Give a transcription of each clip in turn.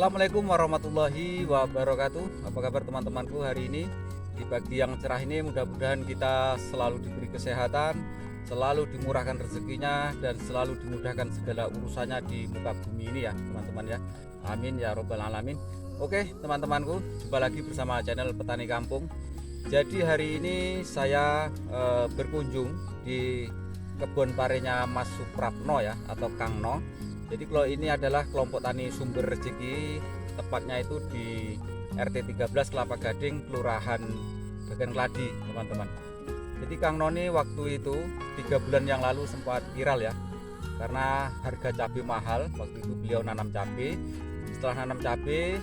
Assalamualaikum warahmatullahi wabarakatuh. Apa kabar teman-temanku hari ini? Di pagi yang cerah ini mudah-mudahan kita selalu diberi kesehatan, selalu dimurahkan rezekinya, dan selalu dimudahkan segala urusannya di muka bumi ini ya teman-teman ya. Amin ya robbal alamin. Oke teman-temanku, jumpa lagi bersama channel Petani Kampung. Jadi hari ini saya berkunjung di kebun parenya Mas Suprapno ya, atau Kang No. Jadi kalau ini adalah kelompok tani sumber rezeki, tepatnya itu di RT 13 Kelapa Gading, Kelurahan Bagan Keladi teman-teman. Jadi Kang No ini waktu itu 3 bulan yang lalu sempat viral ya, karena harga cabai mahal. Waktu itu beliau nanam cabai, setelah nanam cabai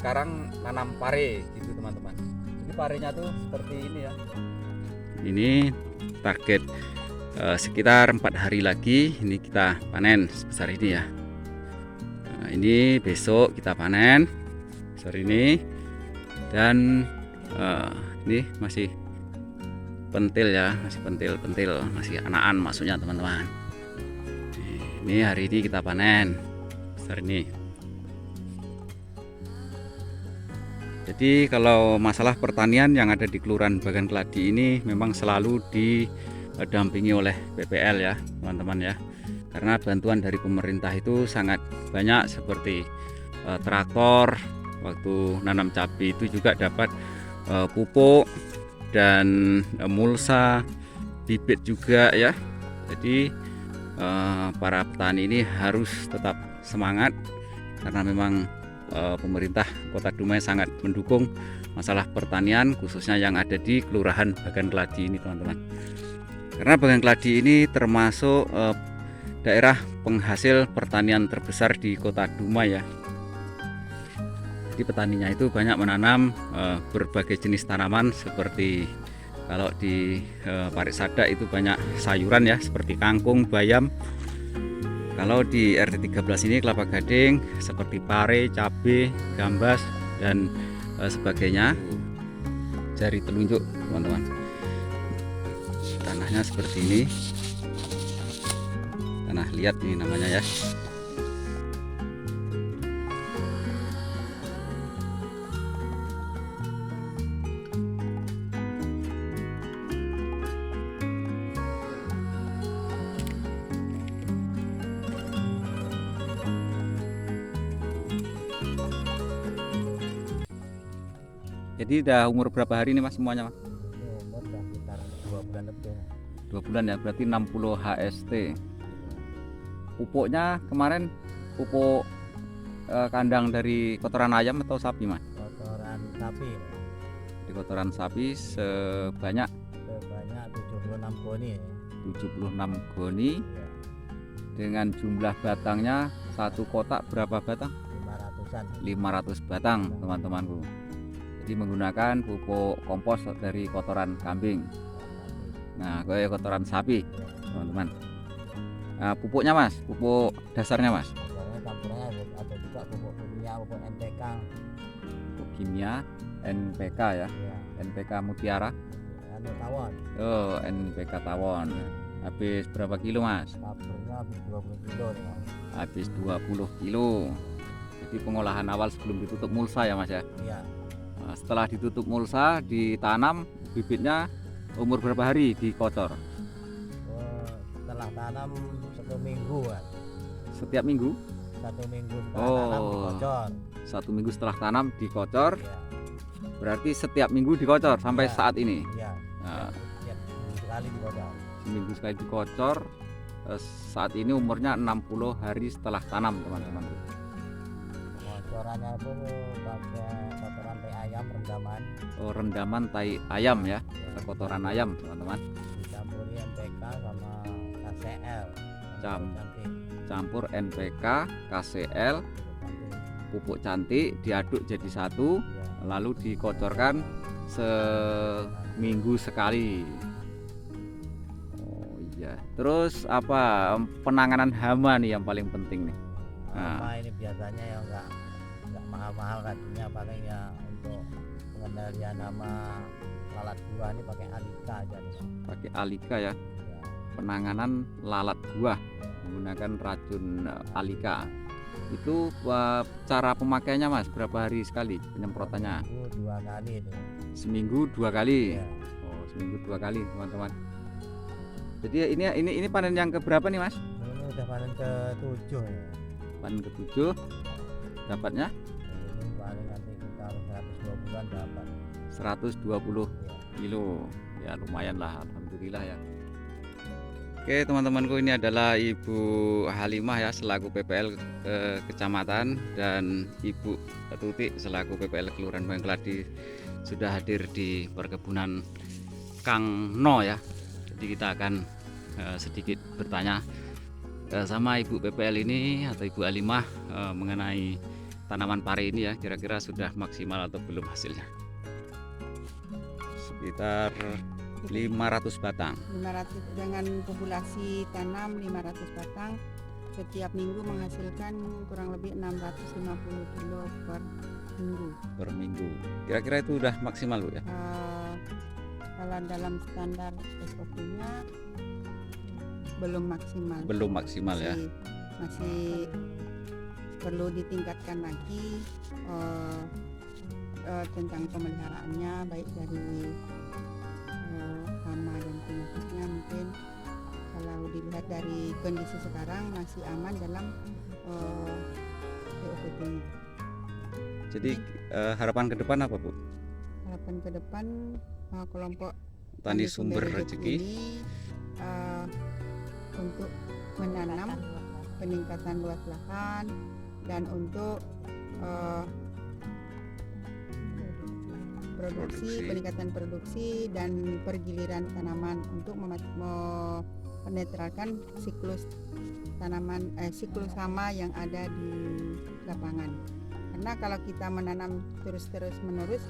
sekarang nanam pare gitu teman-teman. Jadi parenya tuh seperti ini ya. Ini target sekitar 4 hari lagi ini kita panen sebesar ini ya. Nah, ini besok kita panen besar ini, dan ini masih pentil ya, masih pentil masih anakan maksudnya teman-teman. Ini hari ini kita panen besar ini. Jadi kalau masalah pertanian yang ada di Kelurahan Bagan Keladi ini memang selalu didampingi oleh PPL ya teman-teman ya, karena bantuan dari pemerintah itu sangat banyak, seperti traktor, waktu nanam cabai itu juga dapat pupuk dan mulsa, bibit juga ya. Jadi para petani ini harus tetap semangat, karena memang pemerintah Kota Dumai sangat mendukung masalah pertanian, khususnya yang ada di Kelurahan Bagan Keladi ini teman-teman. Karena Bagan Keladi ini termasuk daerah penghasil pertanian terbesar di Kota Dumai ya. Jadi petaninya itu banyak menanam berbagai jenis tanaman, seperti kalau di Parisada itu banyak sayuran ya, seperti kangkung, bayam. Kalau di RT 13 ini Kelapa Gading seperti pare, cabai, gambas, dan sebagainya. Jari telunjuk teman-teman. Tanahnya seperti ini, tanah liat ini namanya ya. Jadi udah umur berapa hari ini mas semuanya mas? Umur udah sekitar 2 bulan lebih. 2 bulan ya, berarti 60 HST. Pupuknya kemarin pupuk kandang dari kotoran ayam atau sapi mas? Kotoran sapi. Di kotoran sapi sebanyak 76 goni. 76 goni Ya, dengan jumlah batangnya satu kotak berapa batang? 500-an. 500 batang teman-temanku. Jadi menggunakan pupuk kompos dari kotoran kambing. Nah, kayak kotoran sapi, teman-teman. Nah, pupuknya mas, pupuk dasarnya mas. Dasarnya campurnya ada juga pupuk kimia, pupuk NPK. Pupuk kimia, NPK ya, Ya, NPK Mutiara. anu tawon. Oh, NPK Tawon. Habis berapa kilo mas? Taburnya habis 20 kilo nih mas. Habis 20 kilo. Jadi pengolahan awal sebelum ditutup mulsa ya mas ya. Iya. Nah, setelah ditutup mulsa, ditanam bibitnya umur berapa hari dikocor? Setelah tanam 1 minggu kan. Setiap minggu? 1 minggu setelah tanam dikocor. 1 minggu setelah tanam dikocor. Ya, Berarti setiap minggu dikocor sampai Ya. saat ini. ya. Nah, Setiap minggu sekali dikocor. seminggu sekali dikocor. Saat ini umurnya 60 hari setelah tanam teman-teman. Pengocorannya itu pakai kotoran tai ayam rendaman, Oh, rendaman tai ayam ya, kotoran ayam teman-teman. dicampuri NPK sama KCL. Cam- Cantik. Campur NPK, KCL, Cantik. pupuk cantik, diaduk jadi satu, Iya. lalu dikocorkan seminggu sekali. Oh iya. Terus apa penanganan hama nih yang paling penting nih? Hama ini biasanya ya nggak mahal-mahal kajinya, paling ya untuk pengendalian hama lalat buah ini pakai Alika aja nih. Pakai Alika ya. Ya, Penanganan lalat buah menggunakan racun Alika. Itu cara pemakaiannya Mas, berapa hari sekali penyemprotannya? Seminggu 2 kali itu. Seminggu 2 kali. Ya. Oh, seminggu 2 kali, teman-teman. Jadi ini panen yang keberapa nih Mas? Ini udah panen ke-7 ya. Panen ke-7. Dapatnya Ini paling nanti kita 120-an dapat. 120 Ya. kilo. Ya lumayan lah, alhamdulillah ya. Oke teman-temanku, ini adalah Ibu Halimah ya selaku PPL kecamatan, dan Ibu Tuti selaku PPL Kelurahan Bangkeladi sudah hadir di perkebunan Kang No ya. Jadi kita akan sedikit bertanya sama Ibu PPL ini atau Ibu Halimah mengenai tanaman pare ini ya, kira-kira sudah maksimal atau belum hasilnya. Sekitar 500 batang. 500 dengan populasi tanam 500 batang, setiap minggu menghasilkan kurang lebih 650 kilo per minggu. Kira-kira itu udah maksimal Bu ya? Kalau dalam standar SOP-nya belum maksimal. Belum maksimal ya. Masih perlu ditingkatkan lagi tentang pemeliharaannya, baik dari hama dan penyakitnya. Mungkin kalau dilihat dari kondisi sekarang masih aman dalam POPT-nya. Jadi harapan ke depan apa Bu? Harapan ke depan kelompok Tani Sumber Rezeki ini untuk menanam, peningkatan luas lahan, dan untuk peningkatan produksi dan pergiliran tanaman untuk menetralkan siklus tanaman siklus hama yang ada di lapangan. Karena kalau kita menanam terus menerus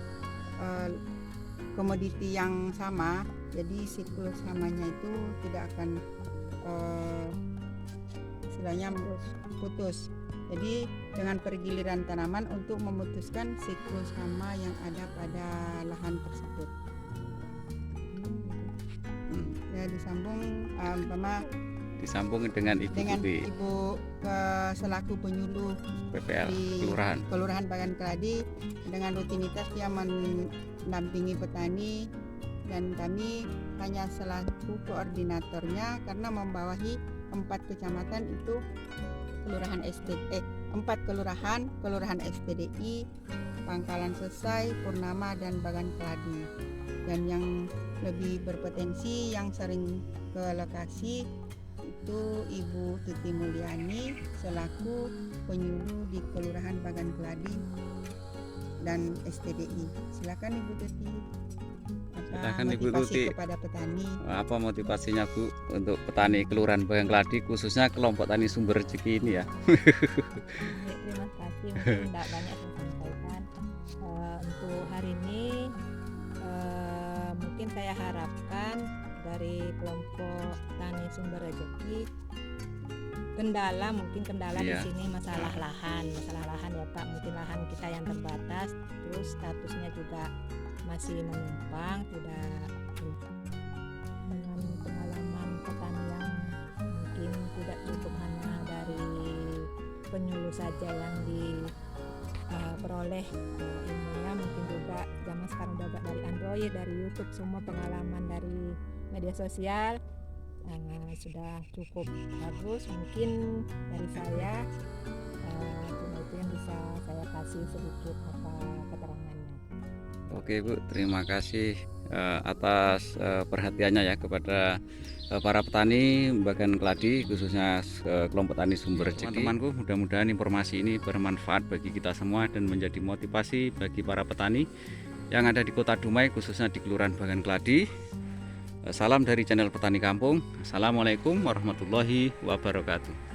komoditi yang sama, jadi siklus hamanya itu tidak akan istilahnya putus. Jadi dengan pergiliran tanaman untuk memutuskan siklus hama yang ada pada lahan tersebut. Ya, disambung dengan Ibu Tuti, Ibu selaku penyuluh PPL di Kelurahan Bangkeladi, dengan rutinitas dia mendampingi petani, dan kami hanya selaku koordinatornya karena membawahi 4 kecamatan itu kelurahan 4 kelurahan STDI, Pangkalan Selesai, Purnama, dan Bangkeladi. Dan yang lebih berpotensi yang sering ke lokasi itu Ibu Tuti Mulyani selaku penyuluh di Kelurahan Bangkeladi dan STDI. Silakan Ibu Tuti. Silakan Ibu Tuti, kepada petani. apa motivasinya Bu untuk petani Kelurahan Bangkeladi, khususnya kelompok Tani Sumber Rezeki ini ya? Terima kasih, mungkin tidak banyak saya sampaikan untuk hari ini. Mungkin saya harapkan dari kelompok Tani Sumber Rezeki, kendala di sini masalah lahan ya Pak. Mungkin lahan kita yang terbatas, terus statusnya juga masih menumpang, tidak dengan pengalaman petani yang mungkin tidak cukup hanya dari penyuluh saja yang diperoleh ilmunya, mungkin juga zaman sekarang udah dari Android, dari YouTube, semua pengalaman dari media sosial sudah cukup bagus. Mungkin dari saya cuma itu yang bisa saya kasih sedikit keterangannya. Oke Bu, terima kasih atas perhatiannya ya kepada para petani Bangkeladi, khususnya kelompok Tani Sumber Rezeki. Teman-temanku, mudah-mudahan informasi ini bermanfaat bagi kita semua dan menjadi motivasi bagi para petani yang ada di Kota Dumai, khususnya di Kelurahan Bangkeladi. Salam dari channel Petani Kampung. Assalamualaikum warahmatullahi wabarakatuh.